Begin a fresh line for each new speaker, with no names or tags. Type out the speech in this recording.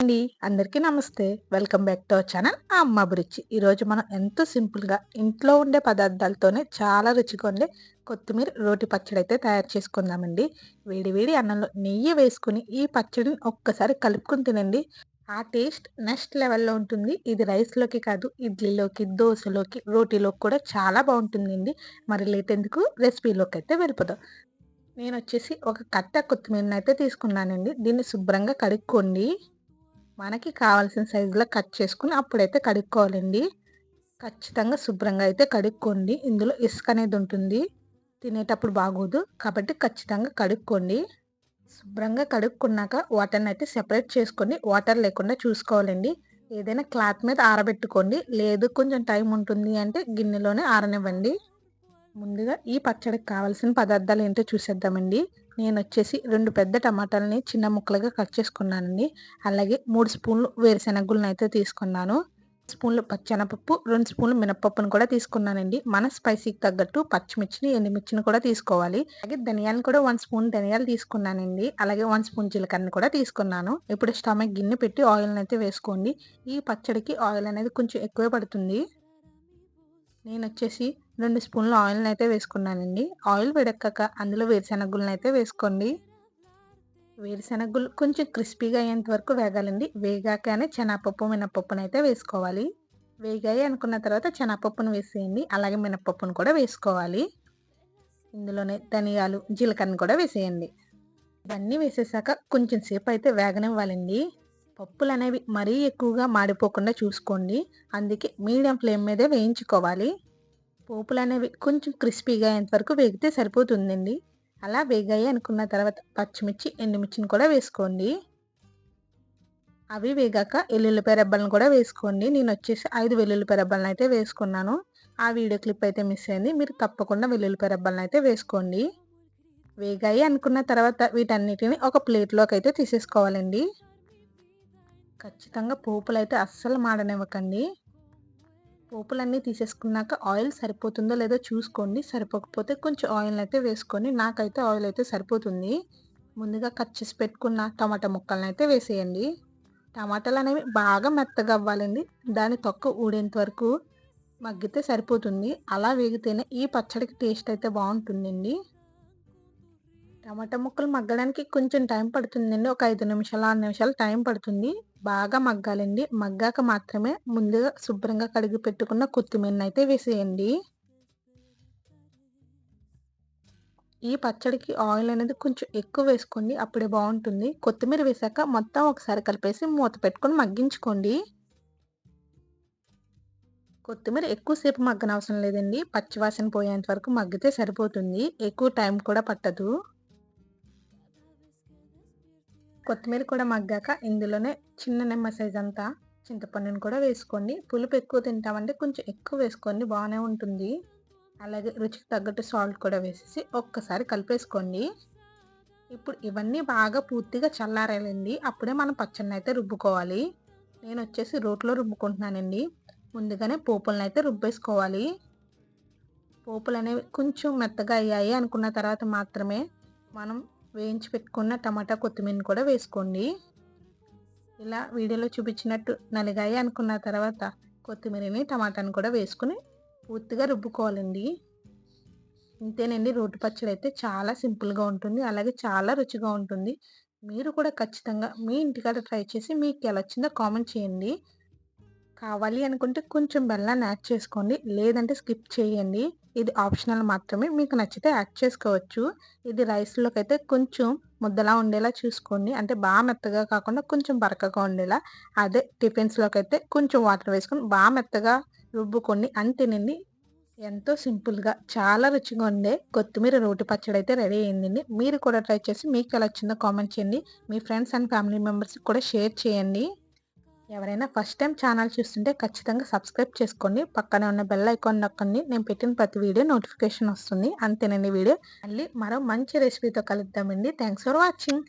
అండి. అందరికీ నమస్తే. Welcome back to our channel అమ్మ అభిరుచి. ఈరోజు మనం ఎంతో సింపుల్‌గా ఇంట్లో ఉండే పదార్థాలతోనే చాలా రుచిగా ఉండే కొత్తిమీర రోటి పచ్చడైతే తయారు చేసుకుందామండి. వేడి వేడి అన్నంలో నెయ్యి వేసుకొని ఈ పచ్చడిని ఒక్కసారి కలుపుకొని తినండి. ఆ టేస్ట్ నెక్స్ట్ లెవెల్‌లో ఉంటుంది. ఇది రైస్‌లోకి కాదు ఇడ్లీలోకి, దోసలోకి, రోటీలోకి కూడా చాలా బావుంటుందండి. మరి లేట్ ఎందుకు రెసిపీలోకైతే వెళ్ళిపోదాం. నేనొచ్చేసి ఒక కట్ట కొత్తిమీరనైతే తీసుకున్నానండి. దీన్ని శుభ్రంగా కడుక్కోండి. మనకి కావాల్సిన సైజులో కట్ చేసుకొని అప్పుడైతే కడుక్కోవాలండి. ఖచ్చితంగా శుభ్రంగా అయితే కడుక్కోండి. ఇందులో ఇసుక అనేది ఉంటుంది. తినేటప్పుడు బాగోదు. కాబట్టి ఖచ్చితంగా కడుక్కోండి. శుభ్రంగా కడుక్కున్నాక వాటర్‌నైతే సెపరేట్ చేసుకొని వాటర్ లేకుండా చూసుకోవాలండి. ఏదైనా క్లాత్ మీద ఆరబెట్టుకోండి. లేదు కొంచెం టైం ఉంటుంది అంటే గిన్నెలోనే ఆరనివ్వండి. ముందుగా ఈ పచ్చడికి కావాల్సిన పదార్థాలేంటో చూసేద్దామండి. నేనొచ్చేసి 2 పెద్ద టమాటాలని చిన్న ముక్కలుగా కట్ చేసుకున్నానండి. అలాగే 3 స్పూన్లు వేరుశెనగ గుళ్ళనైతే తీసుకున్నాను. స్పూన్లు పచ్చెనపప్పు, 2 స్పూన్లు మినపప్పును కూడా తీసుకున్నానండి. మన స్పైసీకి తగ్గట్టు పచ్చిమిర్చిని, ఎండుమిర్చిని కూడా తీసుకోవాలి. అలాగే ధనియాలను కూడా 1 స్పూన్ ధనియాలు తీసుకున్నానండి. అలాగే 1 స్పూన్ జీలకర్రని కూడా తీసుకున్నాను. ఇప్పుడు స్టవ్ మీద గిన్నె పెట్టి ఆయిల్‌నైతే వేసుకోండి. ఈ పచ్చడికి ఆయిల్ అనేది కొంచెం ఎక్కువే పడుతుంది. నేనొచ్చేసి 2 స్పూన్ల ఆయిల్‌నైతే వేసుకున్నానండి. ఆయిల్ వేడెక్కాక అందులో వేరుశెనగ గుళ్ళనైతే వేసుకోండి. వేరుశెనగ గుళ్ళు కొంచెం క్రిస్పీగా అయ్యేంత వరకు వేగాలండి. వేగాకనే శనగపప్పు, మినపప్పునైతే వేసుకోవాలి. వేగాయి అనుకున్న తర్వాత శనగపప్పును వేసేయండి. అలాగే మినపప్పును కూడా వేసుకోవాలి. ఇందులోనే ధనియాలు, జీలకర్రను కూడా వేసేయండి. ఇవన్నీ వేసేసాక కొంచెం సేపయితే వేగనివ్వాలండి. పప్పులనేవి మరీ ఎక్కువగా మాడిపోకుండా చూసుకోండి. అందుకే మీడియం ఫ్లేమ్ మీదే వేయించుకోవాలి. పోపులనేవి కొంచెం క్రిస్పీగా అయ్యేంత వరకు వేగితే సరిపోతుందండి. అలా వేగాయి అనుకున్న తర్వాత పచ్చిమిర్చి, ఎండుమిర్చిని కూడా వేసుకోండి. అవి వేగాక ఎల్లుల్లిపాయ రెబ్బలను కూడా వేసుకోండి. నేనొచ్చేసి 5 వెల్లుల్లిపాయ రెబ్బలనైతే వేసుకున్నాను. ఆ వీడియో క్లిప్ అయితే మిస్ అయింది. మీరు తప్పకుండా వెల్లుల్లిపాయ రెబ్బలనైతే వేసుకోండి. వేగాయి అనుకున్న తర్వాత వీటన్నిటిని ఒక ప్లేట్‌లోకైతే తీసేసుకోవాలండి. ఖచ్చితంగా పోపులైతే అస్సలు మాడనివ్వకండి. పోపులన్నీ తీసేసుకున్నాక ఆయిల్ సరిపోతుందో లేదో చూసుకోండి. సరిపోకపోతే కొంచెం ఆయిల్‌నైతే వేసుకోండి. నాకైతే ఆయిల్ అయితే సరిపోతుంది. ముందుగా కట్ చేసి పెట్టుకున్న టమాటా ముక్కలనైతే వేసేయండి. టమాటాలనేవి బాగా మెత్తగా అవ్వాలండి. దాని తొక్క ఊడేంత వరకు మగ్గితే సరిపోతుంది. అలా వేగితేనే ఈ పచ్చడికి టేస్ట్ అయితే బావుంటుందండి. టమాటా ముక్కలు మగ్గడానికి కొంచెం టైం పడుతుందండి. ఒక 5 నిమిషాలు, 6 నిమిషాలు టైం పడుతుంది. బాగా మగ్గాలండి. మగ్గాక మాత్రమే ముందుగా శుభ్రంగా కడిగి పెట్టుకున్న కొత్తిమీరనైతే వేసేయండి. ఈ పచ్చడికి ఆయిల్ అనేది కొంచెం ఎక్కువ వేసుకోండి. అప్పుడే బావుంటుంది. కొత్తిమీర వేశాక మొత్తం ఒకసారి కలిపేసి మూత పెట్టుకొని మగ్గించుకోండి. కొత్తిమీర ఎక్కువ సేపు మగ్గనవసరం లేదండి. పచ్చివాసన పోయేంత వరకు మగ్గితే సరిపోతుంది. ఎక్కువ టైం కూడా పట్టదు. కొత్తిమీర కూడా మగ్గాక ఇందులోనే చిన్న నిమ్మ సైజంతా చింతపండుని కూడా వేసుకోండి. పులుపు ఎక్కువ తింటామంటే కొంచెం ఎక్కువ వేసుకోండి బానే ఉంటుంది. అలాగే రుచికి తగ్గట్టు సాల్ట్ కూడా వేసేసి ఒక్కసారి కలిపేసుకోండి. ఇప్పుడు ఇవన్నీ బాగా పూర్తిగా చల్లారాలండి. అప్పుడే మనం పచ్చడినైతే రుబ్బుకోవాలి. నేనొచ్చేసి రోట్లో రుబ్బుకుంటున్నానండి. ముందుగానే పోపులనైతే రుబ్బేసుకోవాలి. పోపులనేవి కొంచెం మెత్తగా అయ్యాయి అనుకున్న తర్వాత మాత్రమే మనం వేయించి పెట్టుకున్న టమాటా, కొత్తిమీరని కూడా వేసుకోండి. ఇలా వీడియోలో చూపించినట్టు నలిగాయి అనుకున్న తర్వాత కొత్తిమీరని, టమాటాని కూడా వేసుకొని పూర్తిగా రుబ్బుకోవాలండి. ఇంతేనండి రోటి పచ్చడైతే చాలా సింపుల్‌గా ఉంటుంది. అలాగే చాలా రుచిగా ఉంటుంది. మీరు కూడా ఖచ్చితంగా మీ ఇంటికాడ ట్రై చేసి మీకెలా వచ్చిందో కామెంట్ చేయండి. కావాలి అనుకుంటే కొంచెం బెల్లాన్ని యాడ్ చేసుకోండి. లేదంటే స్కిప్ చేయండి. ఇది ఆప్షనల్ మాత్రమే. మీకు నచ్చితే యాడ్ చేసుకోవచ్చు. ఇది రైస్‌లోకైతే కొంచెం ముద్దలా ఉండేలా చూసుకోండి. అంటే మెత్తగా కాకుండా కొంచెం బరకగా ఉండేలా. అదే టిఫిన్స్‌లోకైతే కొంచెం వాటర్ వేసుకొని మెత్తగా రుబ్బుకోండి. అంతేనండి. ఎంతో సింపుల్‌గా చాలా రుచిగా ఉండే కొత్తిమీర రోటి పచ్చడైతే రెడీ అయిందండి. మీరు కూడా ట్రై చేసి మీకెలా వచ్చిందో కామెంట్ చేయండి. మీ ఫ్రెండ్స్ అండ్ ఫ్యామిలీ మెంబర్స్‌కి కూడా షేర్ చేయండి. ఎవరైనా ఫస్ట్ టైమ్ ఛానల్ చూస్తుంటే ఖచ్చితంగా సబ్స్క్రైబ్ చేసుకోండి. పక్కనే ఉన్న బెల్ ఐకాన్ నొక్కండి. నేను పెట్టిన ప్రతి వీడియో నోటిఫికేషన్ వస్తుంది. అంతేనండి వీడియో. మళ్ళీ మరో మంచి రెసిపీతో కలుద్దామండి. Thanks for watching.